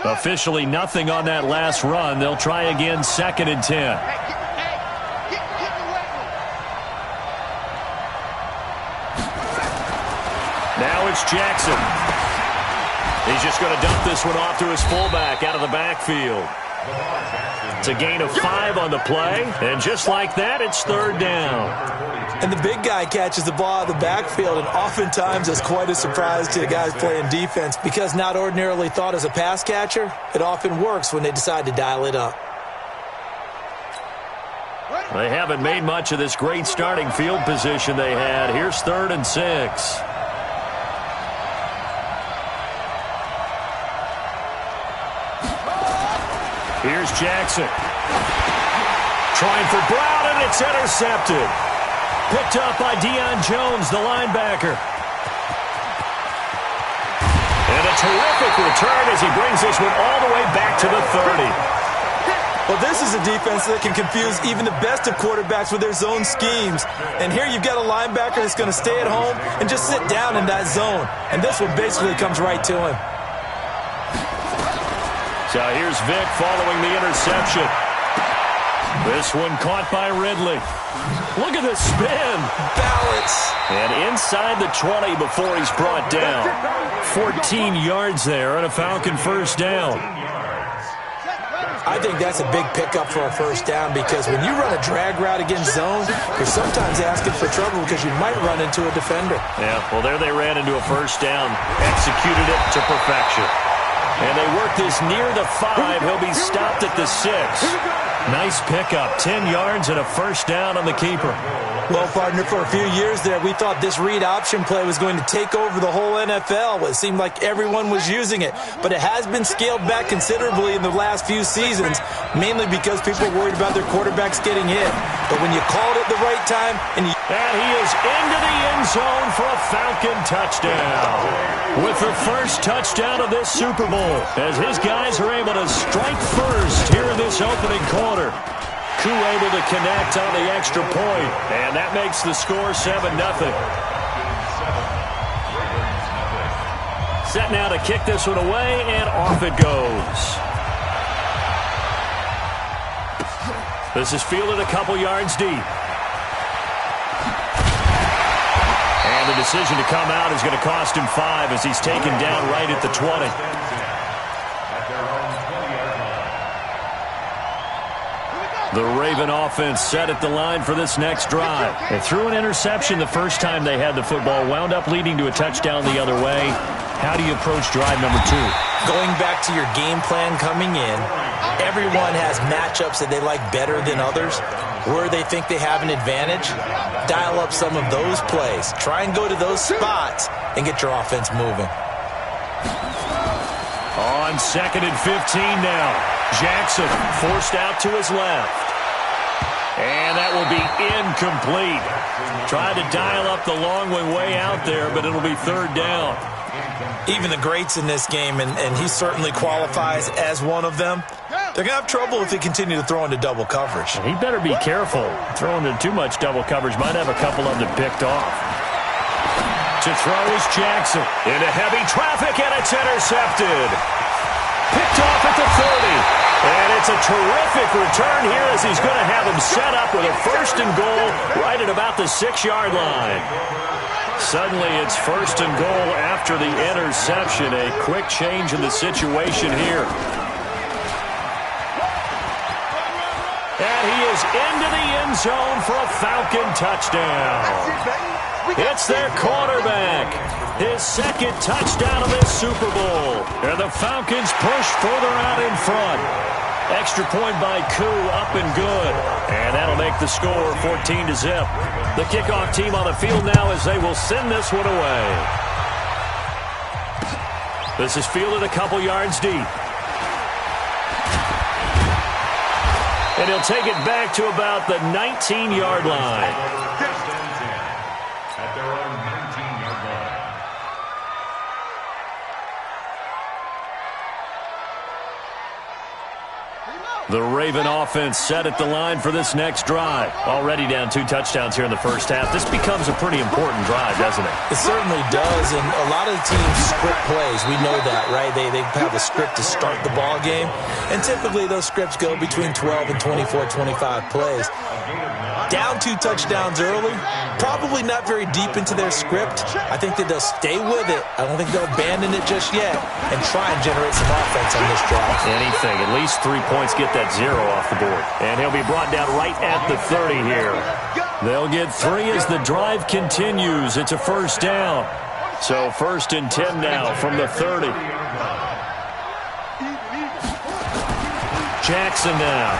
Officially nothing on that last run. They'll try again, 2nd and 10. Now it's Jackson. He's just going to dump this one off to his fullback out of the backfield. It's a gain of 5 on the play, and just like that, it's 3rd down. And the big guy catches the ball out of the backfield, and oftentimes it's quite a surprise to the guys playing defense because not ordinarily thought as a pass catcher, it often works when they decide to dial it up. They haven't made much of this great starting field position they had. Here's 3rd and 6. Here's Jackson. Trying for Brown, and it's intercepted. Picked up by Deion Jones, the linebacker. And a terrific return as he brings this one all the way back to the 30. Well, this is a defense that can confuse even the best of quarterbacks with their zone schemes. And here you've got a linebacker that's going to stay at home and just sit down in that zone. And this one basically comes right to him. So here's Vick following the interception. This one caught by Ridley. Look at the spin. Balance. And inside the 20 before he's brought down. 14 yards there on a Falcon 1st down. I think that's a big pickup for a 1st down because when you run a drag route against zone, you're sometimes asking for trouble because you might run into a defender. Yeah, well, there they ran into a 1st down. Executed it to perfection. And they work this near the 5. He'll be stopped at the 6. Nice pickup. 10 yards and a 1st down on the keeper. Well, partner, for a few years there, we thought this read option play was going to take over the whole NFL. It seemed like everyone was using it. But it has been scaled back considerably in the last few seasons, mainly because people are worried about their quarterbacks getting hit. But when you called it the right time, and he is into the end zone for a Falcon touchdown. With the first touchdown of this Super Bowl, as his guys are able to strike first here in this opening quarter. Koo able to connect on the extra point, and that makes the score 7-0. Set now to kick this one away, and off it goes. This is fielded a couple yards deep. And the decision to come out is going to cost him 5 as he's taken down right at the 20. The Raven offense set at the line for this next drive. They threw an interception the first time they had the football, wound up leading to a touchdown the other way. How do you approach drive number 2? Going back to your game plan coming in, everyone has matchups that they like better than others. Where they think they have an advantage, dial up some of those plays. Try and go to those spots and get your offense moving. On 2nd and 15 now. Jackson forced out to his left. And that will be incomplete. Tried to dial up the long one way out there, but it'll be 3rd down. Even the greats in this game, and he certainly qualifies as one of them, they're going to have trouble if they continue to throw into double coverage. He better be careful. Throwing into too much double coverage might have a couple of them picked off. To throw is Jackson. Into heavy traffic, and it's intercepted. Picked off at the 30. And it's a terrific return here as he's going to have him set up with a 1st and goal right at about the 6-yard line. Suddenly it's 1st and goal after the interception. A quick change in the situation here. And he is into the end zone for a Falcon touchdown. It's their quarterback. His 2nd touchdown of this Super Bowl. And the Falcons push further out in front. Extra point by Koo, up and good. And that'll make the score 14-0. The kickoff team on the field now as they will send this one away. This is fielded a couple yards deep. And he'll take it back to about the 19-yard line. The Raven offense set at the line for this next drive. Already down 2 touchdowns here in the first half. This becomes a pretty important drive, doesn't it? It certainly does, and a lot of the teams script plays. We know that, right? They have a script to start the ball game, and typically those scripts go between 12 and 24, 25 plays. Down 2 touchdowns early, probably not very deep into their script. I think that they'll stay with it. I don't think they'll abandon it just yet and try and generate some offense on this drive. Anything. At least 3 points get that 0 off the board. And he'll be brought down right at the 30 here. They'll get 3 as the drive continues. It's a first down. So 1st and 10 now from the 30. Jackson now.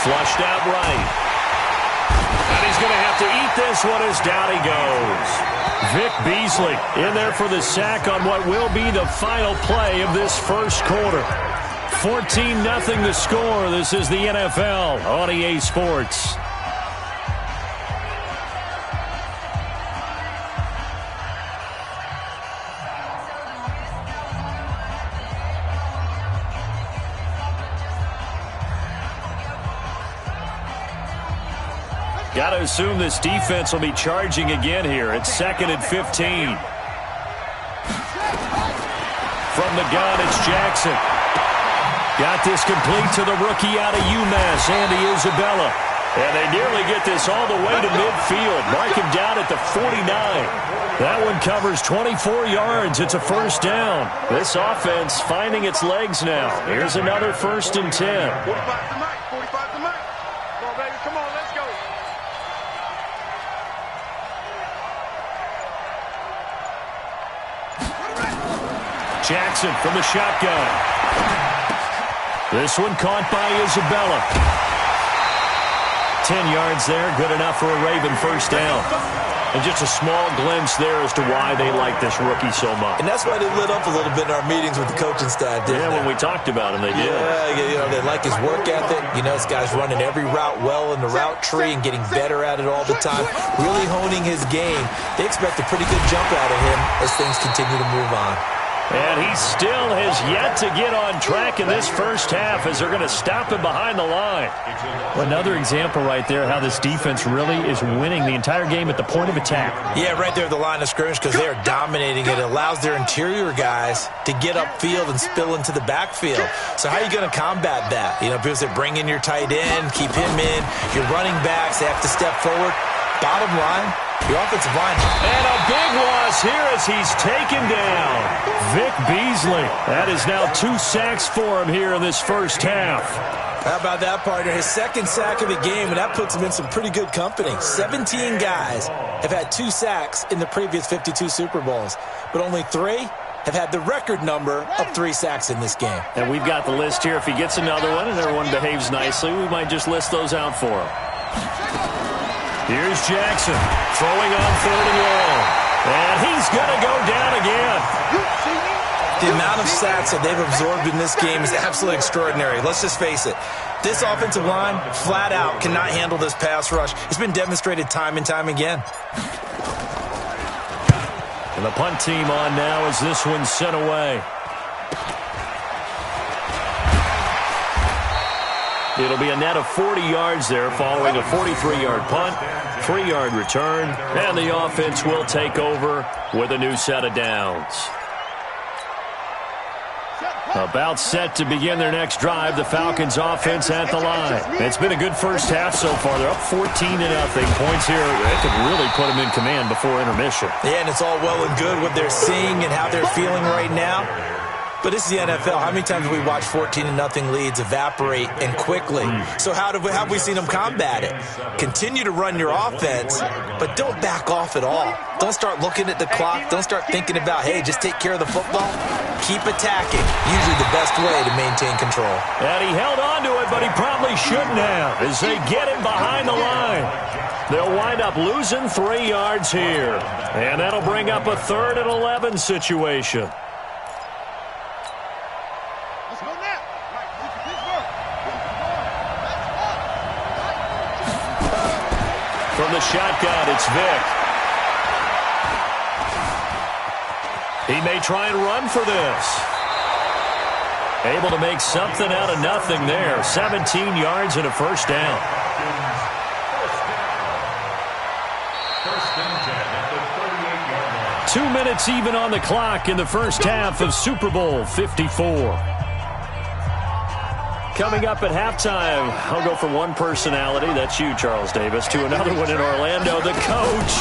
Flushed out right. And he's going to have to eat this one as down he goes. Vic Beasley in there for the sack on what will be the final play of this first quarter. 14-0 the score. This is the NFL on EA Sports. Got to assume this defense will be charging again here. It's 2nd and 15. From the gun, it's Jackson. Got this complete to the rookie out of UMass, Andy Isabella. And they nearly get this all the way to midfield. Mark him down at the 49. That one covers 24 yards. It's a first down. This offense finding its legs now. Here's another 1st and 10. 45 to Mike. 45 to Mike. Come on, baby. Come on. Let's go. Jackson from the shotgun. This one caught by Isabella. 10 yards there, good enough for a Raven first down. And just a small glimpse there as to why they like this rookie so much. And that's why they lit up a little bit in our meetings with the coaching staff, didn't they? When we talked about him, they did. Yeah, they like his work ethic. You know, this guy's running every route well in the route tree and getting better at it all the time, really honing his game. They expect a pretty good jump out of him as things continue to move on. And he still has yet to get on track in this first half as they're going to stop him behind the line. Another example right there how this defense really is winning the entire game at the point of attack. Yeah, right there at the line of scrimmage because they are dominating it. It allows their interior guys to get upfield and spill into the backfield. So how are you going to combat that? You know, because they bring in your tight end, keep him in. Your running backs, they have to step forward. Bottom line, the offensive line. And a big loss here as he's taken down. Vic Beasley. That is now 2 sacks for him here in this first half. How about that, partner? His 2nd sack of the game, and that puts him in some pretty good company. 17 guys have had 2 sacks in the previous 52 Super Bowls, but only 3 have had the record number of 3 sacks in this game. And we've got the list here. If he gets another one and everyone behaves nicely, we might just list those out for him. Here's Jackson throwing on 3rd and long. And he's going to go down again. The amount of sacks that they've absorbed in this game is absolutely extraordinary. Let's just face it. This offensive line, flat out, cannot handle this pass rush. It's been demonstrated time and time again. And the punt team on now as this one's sent away. It'll be a net of 40 yards there following a 43-yard punt, 3-yard return, and the offense will take over with a new set of downs. About set to begin their next drive, the Falcons offense at the line. It's been a good first half so far. They're up 14-0. Points here, they could really put them in command before intermission. Yeah, and it's all well and good what they're seeing and how they're feeling right now. But this is the NFL. How many times have we watched 14-0 leads evaporate and quickly? So how have we seen them combat it? Continue to run your offense, but don't back off at all. Don't start looking at the clock. Don't start thinking about, hey, just take care of the football. Keep attacking. Usually the best way to maintain control. And he held on to it, but he probably shouldn't have as they get him behind the line. They'll wind up losing 3 yards here. And that'll bring up a 3rd and 11 situation. From the shotgun, it's Vic. He may try and run for this. Able to make something out of nothing there. 17 yards and a first down. 2 minutes even on the clock in the first half of Super Bowl 54. Coming up at halftime, I'll go from one personality, that's you, Charles Davis, to another one in Orlando, the coach.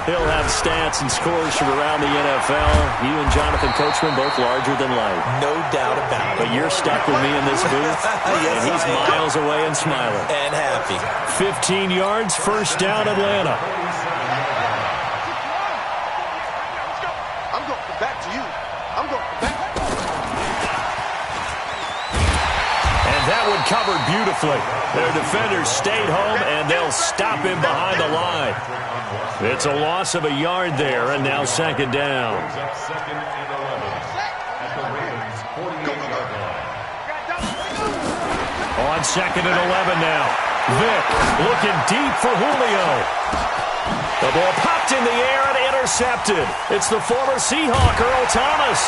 He'll have stats and scores from around the NFL. You and Jonathan Coachman both larger than life. No doubt about it. But you're stuck with me in this booth, yes, and he's miles away and smiling. And happy. 15 yards, first down, Atlanta. I'm going back to you. I'm going back. That one covered beautifully. Their defenders stayed home, and they'll stop him behind the line. It's a loss of a yard there, and now second down. On second and 11 now. Vick looking deep for Julio. The ball popped in the air and intercepted. It's the former Seahawk, Earl Thomas.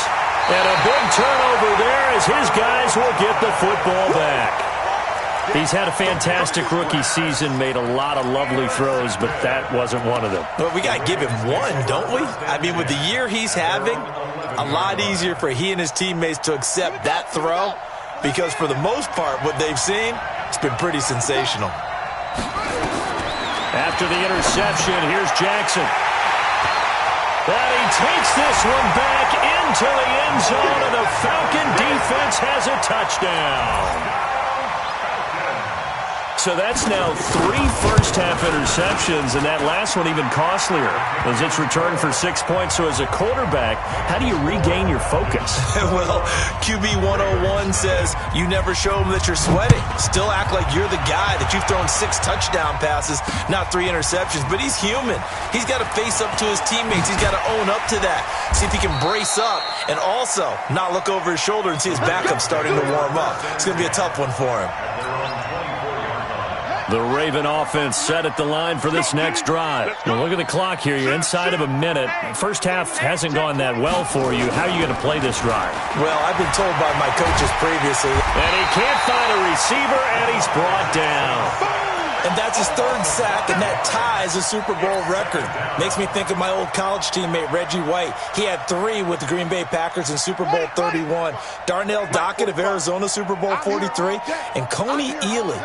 And a big turnover there as his guys will get the football back. He's had a fantastic rookie season, made a lot of lovely throws, but that wasn't one of them. Well, we got to give him one, don't we? I mean, with the year he's having, a lot easier for he and his teammates to accept that throw because for the most part, what they've seen, it's been pretty sensational. After the interception, here's Jackson. And he takes this one back into the end zone, and the Falcon defense has a touchdown. So that's now 3 first-half interceptions, and that last one even costlier as it's returned for 6 points. So as a quarterback, how do you regain your focus? Well, QB 101 says you never show them that you're sweating. Still act like you're the guy, that you've thrown 6 touchdown passes, not 3 interceptions. But he's human. He's got to face up to his teammates. He's got to own up to that. See if he can brace up and also not look over his shoulder and see his backup starting to warm up. It's going to be a tough one for him. The Raven offense set at the line for this next drive. Well, look at the clock here. You're inside of a minute. First half hasn't gone that well for you. How are you going to play this drive? Well, I've been told by my coaches previously. And he can't find a receiver, and he's brought down. And that's his 3rd sack, and that ties a Super Bowl record. Makes me think of my old college teammate, Reggie White. He had 3 with the Green Bay Packers in Super Bowl 31. Darnell Dockett of Arizona, Super Bowl 43. And Coney Ealy.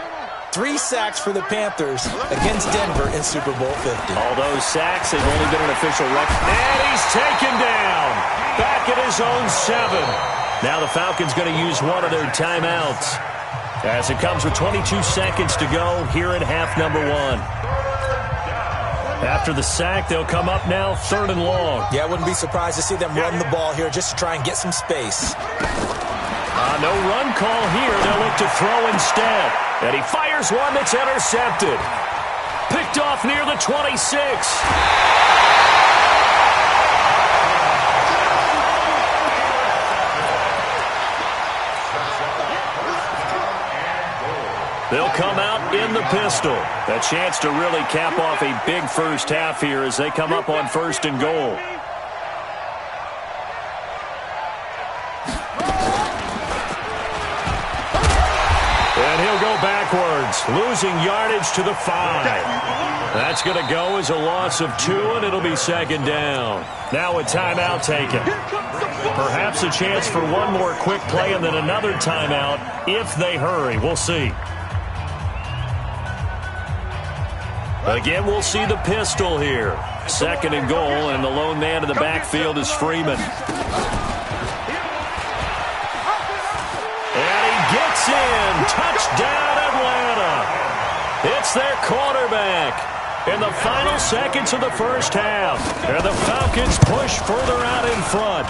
3 sacks for the Panthers against Denver in Super Bowl 50. All those sacks, they've only been an official record. And he's taken down. Back at his own 7. Now the Falcons going to use one of their timeouts as it comes with 22 seconds to go here in half number 1. After the sack, they'll come up now 3rd and long. Yeah, I wouldn't be surprised to see them run the ball here just to try and get some space. No run call here. They'll look to throw instead. And he fires one that's intercepted. Picked off near the 26. They'll come out in the pistol. A chance to really cap off a big first half here as they come up on 1st and goal. And he'll go backwards, losing yardage to the 5. That's going to go as a loss of 2, and it'll be 2nd down. Now a timeout taken. Perhaps a chance for one more quick play and then another timeout if they hurry. We'll see. Again, we'll see the pistol here. 2nd and goal, and the lone man in the backfield is Freeman. Gets in. Touchdown, Atlanta. It's their quarterback in the final seconds of the first half. And the Falcons push further out in front.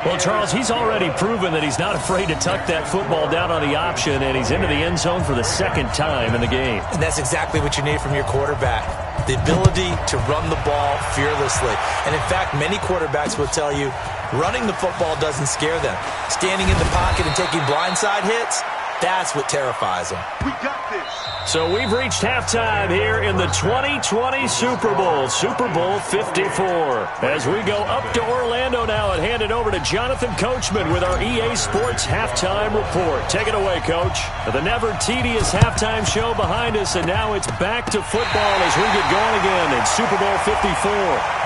Well, Charles, he's already proven that he's not afraid to tuck that football down on the option, and he's into the end zone for the 2nd time in the game. And that's exactly what you need from your quarterback. The ability to run the ball fearlessly. And in fact, many quarterbacks will tell you running the football doesn't scare them. Standing in the pocket and taking blindside hits, That's what terrifies them. We got this. So we've reached halftime here in the 2020 Super Bowl, Super Bowl 54. As we go up to Orlando now and hand it over to Jonathan Coachman with our EA Sports Halftime Report. Take it away, Coach. The never tedious halftime show behind us, and now it's back to football as we get going again in Super Bowl 54.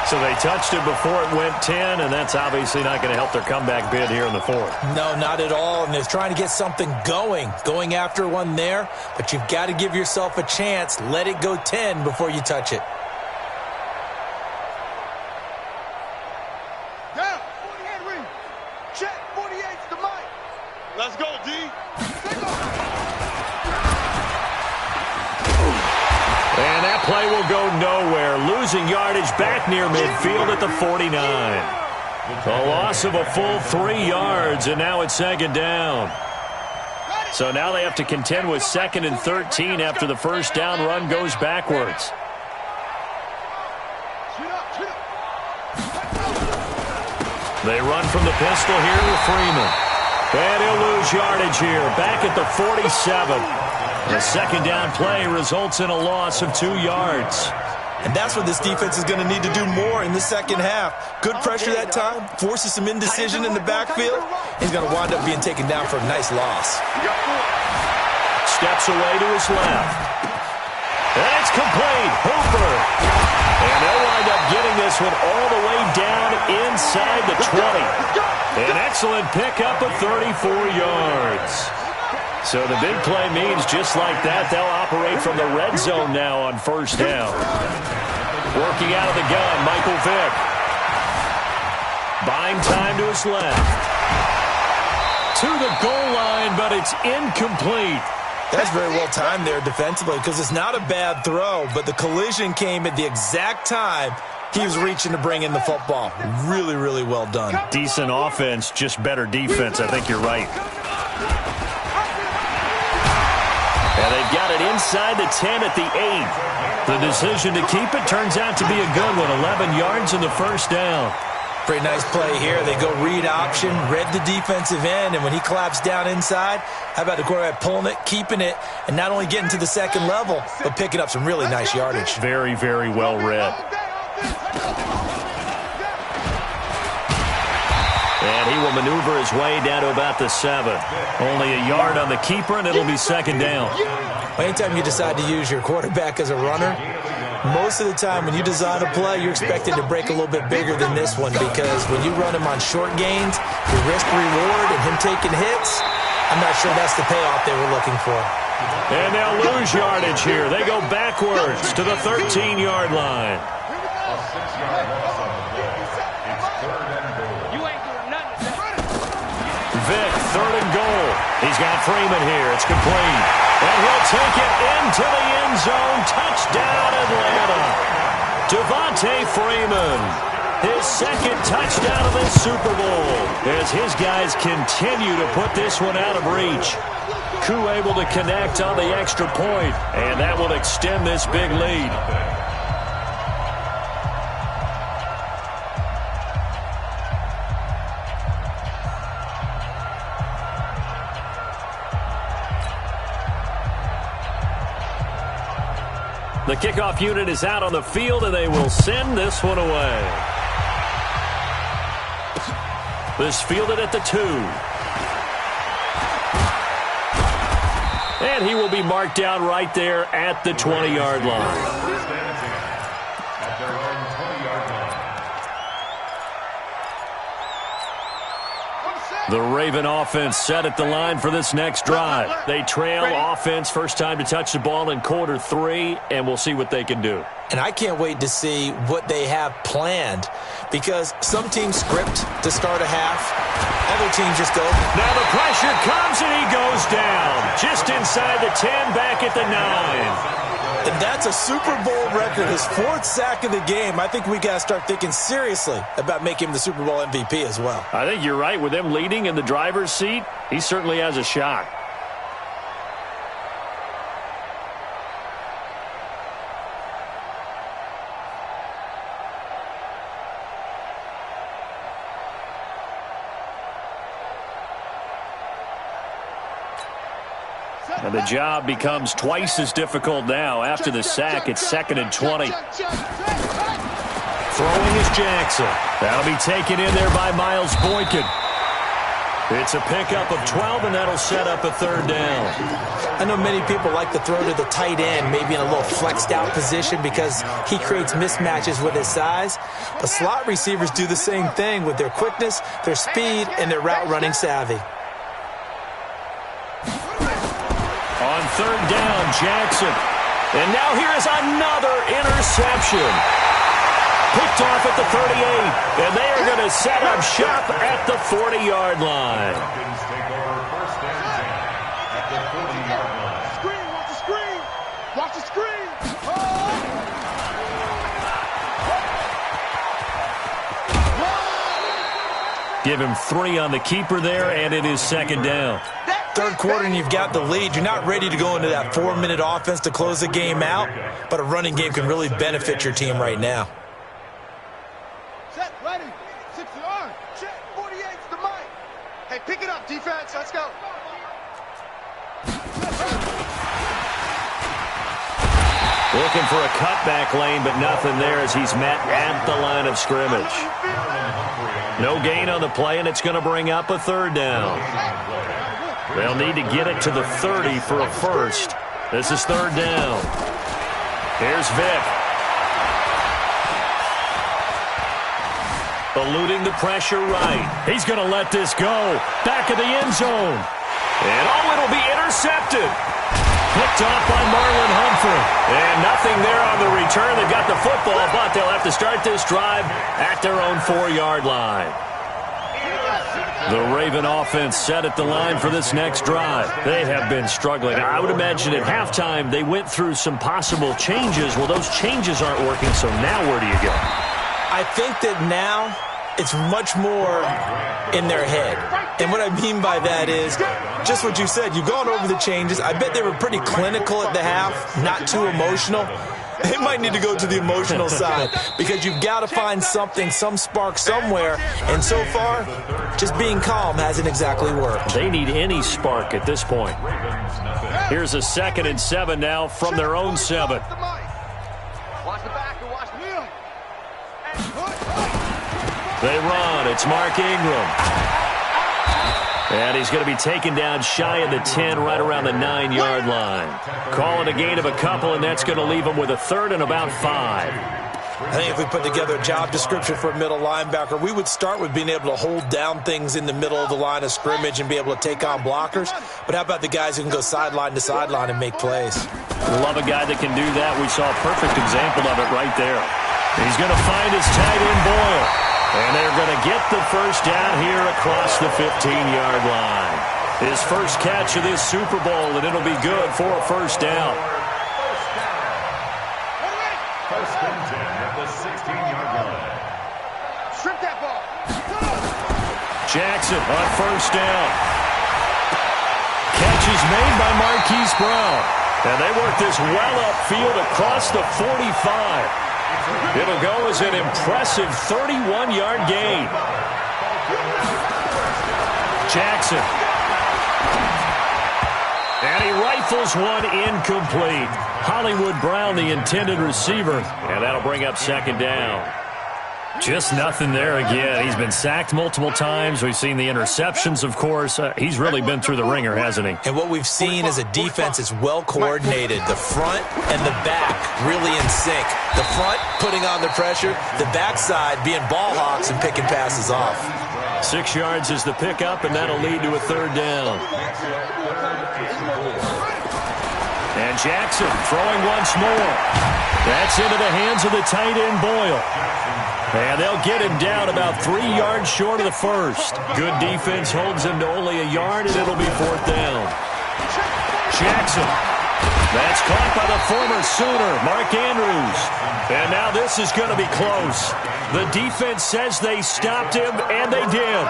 So they touched it before it went 10, and that's obviously not going to help their comeback bid here in the fourth. No, not at all, and they're trying to get something going after one there, but you've got to give yourself a chance. Let it go 10 before you touch it. Down. 48 ring. Check. 48's the mic. Let's go, D. Take off. And that play will go nowhere. Losing yardage back near midfield at the 49. A loss of a full 3 yards, and now it's second down. So now they have to contend with 2nd and 13 after the first down run goes backwards. They run from the pistol here with Freeman. And he'll lose yardage here, back at the 47. The second down play results in a loss of 2 yards. And that's what this defense is going to need to do more in the second half. Good pressure that time, forces some indecision in the backfield. He's going to wind up being taken down for a nice loss. Steps away to his left. And it's complete. Hooper. And they'll wind up getting this one all the way down inside the 20. An excellent pickup of 34 yards. So the big play means just like that, they'll operate from the red zone now on first down. Working out of the gun, Michael Vick. Buying time to his left. To the goal line, but it's incomplete. That's very well timed there defensively because it's not a bad throw, but the collision came at the exact time he was reaching to bring in the football. Really, really well done. Decent offense, just better defense. I think you're right. And they've got it inside the 10 at the 8. The decision to keep it turns out to be a good one. 11 yards in the first down. Pretty nice play here. They go read option, read the defensive end, and when he claps down inside, how about the quarterback pulling it, keeping it, and not only getting to the second level, but picking up some really nice yardage. Very, very well read. And he will maneuver his way down to about the 7. Only a yard on the keeper, and it'll be second down. Anytime you decide to use your quarterback as a runner, most of the time when you design a play, you're expected to break a little bit bigger than this one because when you run him on short gains, your risk-reward and him taking hits, I'm not sure that's the payoff they were looking for. And they'll lose yardage here. They go backwards to the 13-yard line. Vick, 3rd and goal. He's got Freeman here. It's complete. And he'll take it into the end zone. Touchdown, Atlanta. Devontae Freeman. His second touchdown of this Super Bowl as his guys continue to put this one out of reach. Koo able to connect on the extra point, and that will extend this big lead. The kickoff unit is out on the field, and they will send this one away. This fielded at the 2. And he will be marked down right there at the 20-yard line. The Raven offense set at the line for this next drive. They trail offense, first time to touch the ball in quarter 3, and we'll see what they can do. And I can't wait to see what they have planned because some teams script to start a half. Other teams just go. Now the pressure comes, and he goes down. Just inside the 10, back at the 9. And that's a Super Bowl record, his 4th sack of the game. I think we got to start thinking seriously about making him the Super Bowl MVP as well. I think you're right. With him leading in the driver's seat, he certainly has a shot. And the job becomes twice as difficult now. After the sack, it's 2nd and 20. Throwing is Jackson. That'll be taken in there by Miles Boykin. It's a pickup of 12, and that'll set up a 3rd down. I know many people like to throw to the tight end, maybe in a little flexed out position because he creates mismatches with his size. But slot receivers do the same thing with their quickness, their speed, and their route running savvy. On 3rd down, Jackson. And now here is another interception. Picked off at the 38, and they are going to set up shop at the 40-yard line. Screen, watch the screen. Watch the screen. Give him 3 on the keeper there, and it is 2nd down. 3rd quarter and you've got the lead. You're not ready to go into that 4-minute offense to close the game out, but a running game can really benefit your team right now. Set, ready. 60 on. Check. 48's the mic. Hey, pick it up, defense. Let's go. Looking for a cutback lane, but nothing there as he's met at the line of scrimmage. No gain on the play, and it's going to bring up a 3rd down. They'll need to get it to the 30 for a first. This is 3rd down. Here's Vick. Eluding the pressure right. He's going to let this go. Back of the end zone. And it'll be intercepted. Picked off by Marlon Humphrey. And nothing there on the return. They got the football, but they'll have to start this drive at their own 4-yard line. The Raven offense set at the line for this next drive. They have been struggling. I would imagine at halftime they went through some possible changes. Well, those changes aren't working, so now where do you go? I think that now it's much more in their head. And what I mean by that is just what you said. You've gone over the changes. I bet they were pretty clinical at the half, not too emotional. They might need to go to the emotional side because you've got to find something, some spark somewhere. And so far, just being calm hasn't exactly worked. They need any spark at this point. Here's a 2nd and 7 now from their own 7. Watch the back and watch the middle. They run. It's Mark Ingram. And he's going to be taken down shy of the 10, right around the 9-yard line. Call it a gain of a couple, and that's going to leave him with a 3rd and about 5. I think if we put together a job description for a middle linebacker, we would start with being able to hold down things in the middle of the line of scrimmage and be able to take on blockers. But how about the guys who can go sideline to sideline and make plays? Love a guy that can do that. We saw a perfect example of it right there. He's going to find his tight end Boyle. And they're going to get the first down here across the 15-yard line. His first catch of this Super Bowl, and it'll be good for a first down. First and 10 at the 16-yard line. Strip that ball. Jackson on first down. Catch is made by Marquise Brown. And they work this well upfield across the 45. It'll go as an impressive 31-yard gain. Jackson. And he rifles one incomplete. Hollywood Brown, the intended receiver. And that'll bring up 2nd down. Just nothing there again. He's been sacked multiple times. We've seen the interceptions, of course. He's really been through the ringer, hasn't he? And what we've seen is a defense that's well coordinated. The front and the back really in sync. The front putting on the pressure. The backside being ball hawks and picking passes off. 6 yards is the pickup, and that'll lead to a 3rd down. And Jackson throwing once more. That's into the hands of the tight end Boyle. And they'll get him down about 3 yards short of the first. Good defense holds him to only a yard, and it'll be 4th down. Jackson. That's caught by the former Sooner, Mark Andrews. And now this is going to be close. The defense says they stopped him, and they did.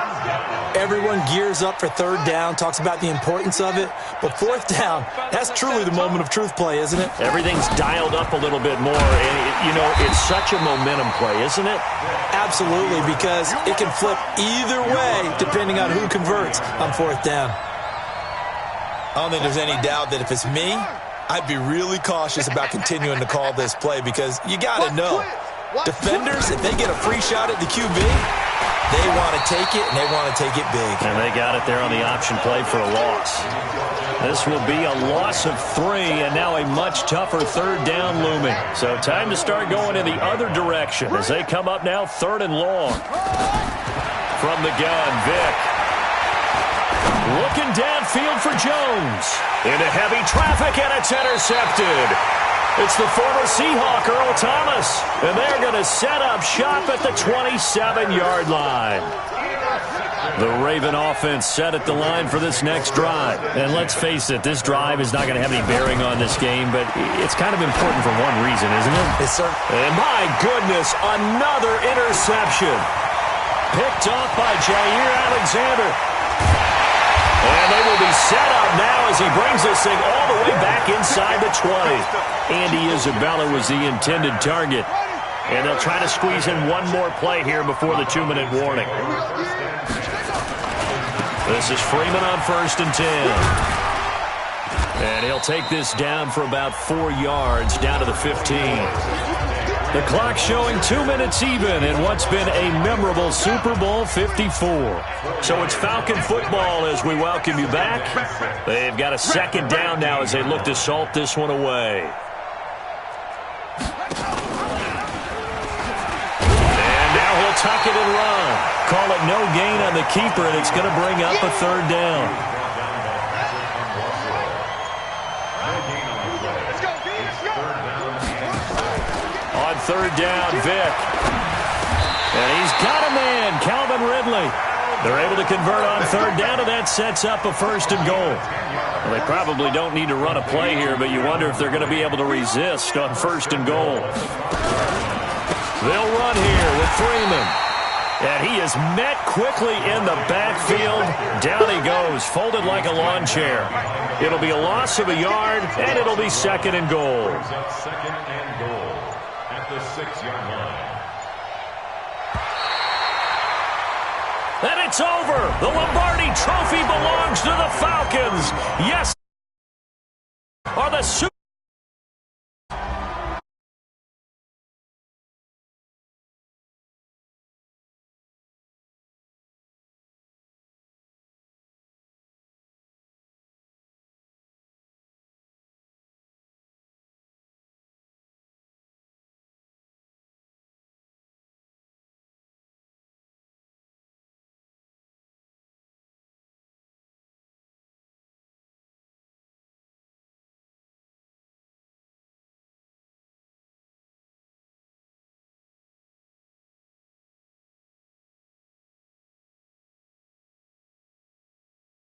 Everyone gears up for 3rd down, talks about the importance of it. But 4th down, that's truly the moment of truth play, isn't it? Everything's dialed up a little bit more. And, it's such a momentum play, isn't it? Absolutely, because it can flip either way depending on who converts on 4th down. don't think there's any doubt that if it's me, I'd be really cautious about continuing to call this play because you got to know, defenders, if they get a free shot at the QB, they want to take it, and they want to take it big. And they got it there on the option play for a loss. This will be a loss of 3, and now a much tougher third down looming. So time to start going in the other direction as they come up now 3rd and long. From the gun, Vick. Looking downfield for Jones. Into heavy traffic, and it's intercepted. It's the former Seahawk, Earl Thomas. And they're going to set up shop at the 27-yard line. The Raven offense set at the line for this next drive. And let's face it, this drive is not going to have any bearing on this game, but it's kind of important for one reason, isn't it? Yes, sir. And my goodness, another interception. Picked off by Jair Alexander. And they will be set up now as he brings this thing all the way back inside the 20. Andy Isabella was the intended target. And they'll try to squeeze in one more play here before the 2-minute warning. This is Freeman on 1st and 10. And he'll take this down for about 4 yards down to the 15. The clock showing 2 minutes even in what's been a memorable Super Bowl 54. So it's Falcon football as we welcome you back. They've got a 2nd down now as they look to salt this one away. And now he'll tuck it and run. Call it no gain on the keeper, and it's going to bring up a 3rd down. On 3rd down, Vick. And he's got a man, Calvin Ridley. They're able to convert on 3rd down, and that sets up a 1st and goal. Well, they probably don't need to run a play here, but you wonder if they're going to be able to resist on 1st and goal. They'll run here with Freeman. And he is met quickly in the backfield. Down he goes, folded like a lawn chair. It'll be a loss of a yard, and it'll be 2nd and goal. 2nd and goal at the 6-yard line. And it's over. The Lombardi Trophy belongs to the Falcons. Yes.